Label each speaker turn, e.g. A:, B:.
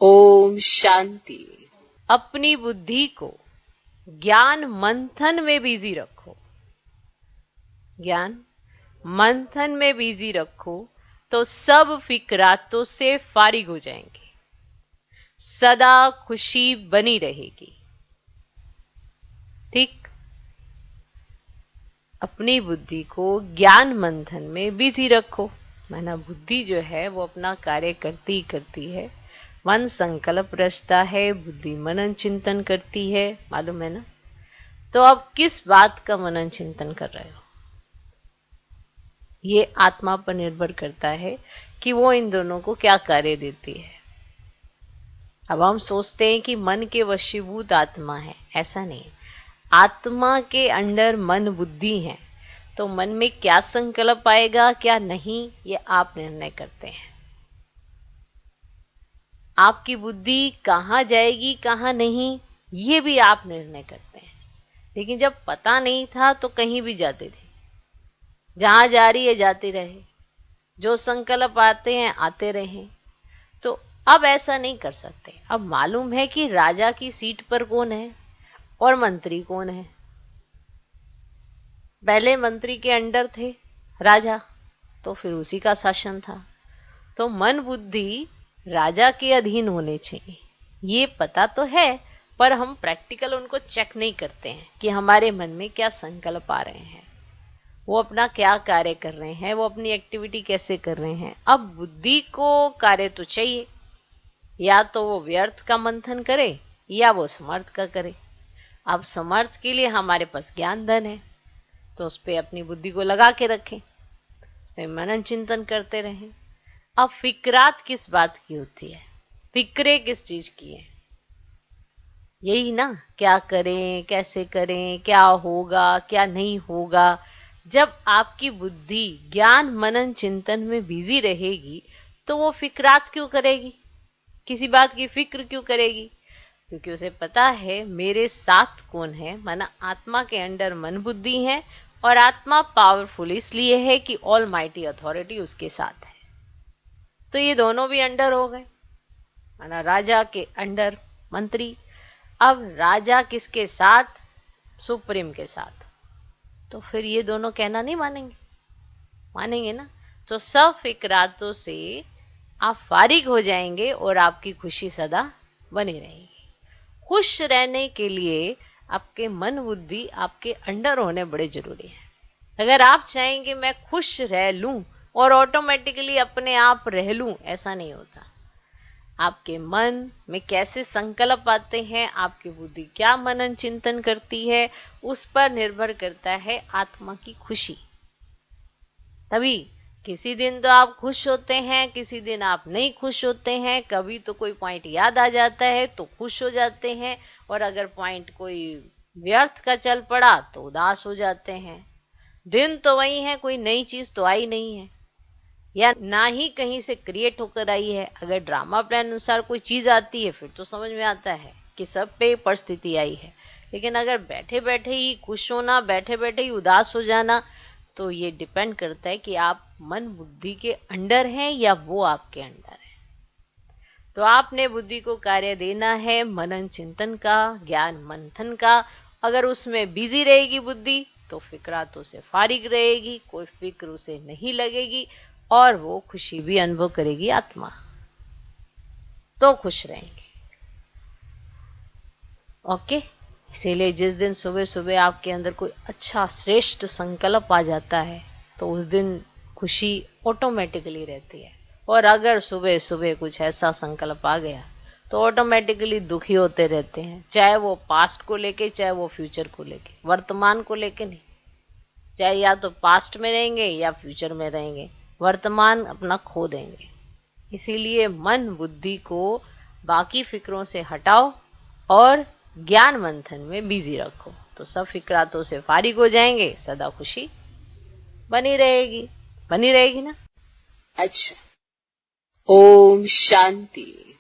A: ओम शांति। अपनी बुद्धि को ज्ञान मंथन में बिजी रखो। ज्ञान मंथन में बिजी रखो तो सब फिक्रातों से फारिग हो जाएंगे, सदा खुशी बनी रहेगी। ठीक, अपनी बुद्धि को ज्ञान मंथन में बिजी रखो। माना बुद्धि जो है वो अपना कार्य करती है। मन संकल्प रचता है, बुद्धि मनन चिंतन करती है, मालूम है ना। तो अब किस बात का मनन चिंतन कर रहे हो, ये आत्मा पर निर्भर करता है कि वो इन दोनों को क्या कार्य देती है। अब हम सोचते हैं कि मन के वशीभूत आत्मा है, ऐसा नहीं। आत्मा के अंडर मन बुद्धि है, तो मन में क्या संकल्प आएगा क्या नहीं, ये आप निर्णय करते हैं। आपकी बुद्धि कहाँ जाएगी कहाँ नहीं, ये भी आप निर्णय करते हैं। लेकिन जब पता नहीं था तो कहीं भी जाते थे, जहां जा रही है जाते रहे, जो संकल्प आते हैं आते रहे। तो अब ऐसा नहीं कर सकते। अब मालूम है कि राजा की सीट पर कौन है और मंत्री कौन है। पहले मंत्री के अंडर थे राजा, तो फिर उसी का शासन था। तो मन बुद्धि राजा के अधीन होने चाहिए, ये पता तो है, पर हम प्रैक्टिकल उनको चेक नहीं करते हैं कि हमारे मन में क्या संकल्प आ रहे हैं, वो अपना क्या कार्य कर रहे हैं, वो अपनी एक्टिविटी कैसे कर रहे हैं। अब बुद्धि को कार्य तो चाहिए, या तो वो व्यर्थ का मंथन करे या वो समर्थ का करे। अब समर्थ के लिए हमारे पास ज्ञान धन है, तो उस पर अपनी बुद्धि को लगा के रखें, मनन चिंतन करते रहें। अब फिक्रात किस बात की होती है, फिक्रे किस चीज की है, यही ना, क्या करें कैसे करें, क्या होगा क्या नहीं होगा। जब आपकी बुद्धि ज्ञान मनन चिंतन में बिजी रहेगी तो वो फिक्रात क्यों करेगी, किसी बात की फिक्र क्यों करेगी, क्योंकि उसे पता है मेरे साथ कौन है। माना आत्मा के अंडर मन बुद्धि है, और आत्मा पावरफुल इसलिए है कि ऑल माइटी अथॉरिटी उसके साथ है। तो ये दोनों भी अंडर हो गए, माना राजा के अंडर मंत्री। अब राजा किसके साथ, सुप्रीम के साथ, तो फिर ये दोनों कहना नहीं मानेंगे, मानेंगे ना। तो सब फिक्रातों से आप फारिग हो जाएंगे और आपकी खुशी सदा बनी रहेगी। खुश रहने के लिए आपके मन बुद्धि आपके अंडर होने बड़े जरूरी है। अगर आप चाहेंगे मैं खुश रह लूं और ऑटोमेटिकली अपने आप रह लूं, ऐसा नहीं होता। आपके मन में कैसे संकल्प आते हैं, आपकी बुद्धि क्या मनन चिंतन करती है, उस पर निर्भर करता है आत्मा की खुशी। तभी किसी दिन तो आप खुश होते हैं, किसी दिन आप नहीं खुश होते हैं। कभी तो कोई पॉइंट याद आ जाता है तो खुश हो जाते हैं, और अगर पॉइंट कोई व्यर्थ का चल पड़ा तो उदास हो जाते हैं। दिन तो वही है, कोई नई चीज तो आई नहीं है, या ना ही कहीं से क्रिएट होकर आई है। अगर ड्रामा प्लान अनुसार कोई चीज आती है फिर तो समझ में आता है कि सब पे परिस्थिति आई है। लेकिन अगर बैठे बैठे ही खुश होना, बैठे बैठे ही उदास हो जाना, तो ये डिपेंड करता है कि आप मन बुद्धि के अंडर हैं या वो आपके अंडर है। तो आपने बुद्धि को कार्य देना है मनन चिंतन का, ज्ञान मंथन का। अगर उसमें बिजी रहेगी बुद्धि तो फिक्रातों से फारिग रहेगी, कोई फिक्र उसे नहीं लगेगी, और वो खुशी भी अनुभव करेगी आत्मा, तो खुश रहेंगे। ओके, इसीलिए जिस दिन सुबह सुबह आपके अंदर कोई अच्छा श्रेष्ठ संकल्प आ जाता है तो उस दिन खुशी ऑटोमेटिकली रहती है। और अगर सुबह सुबह कुछ ऐसा संकल्प आ गया तो ऑटोमेटिकली दुखी होते रहते हैं, चाहे वो पास्ट को लेके चाहे वो फ्यूचर को लेके, वर्तमान को लेके नहीं। चाहे या तो पास्ट में रहेंगे या फ्यूचर में रहेंगे, वर्तमान अपना खो देंगे। इसीलिए मन बुद्धि को बाकी फिक्रों से हटाओ और ज्ञान मंथन में बिजी रखो, तो सब फिक्रातों से फारिग हो जाएंगे, सदा खुशी बनी रहेगी ना। अच्छा, ओम शांति।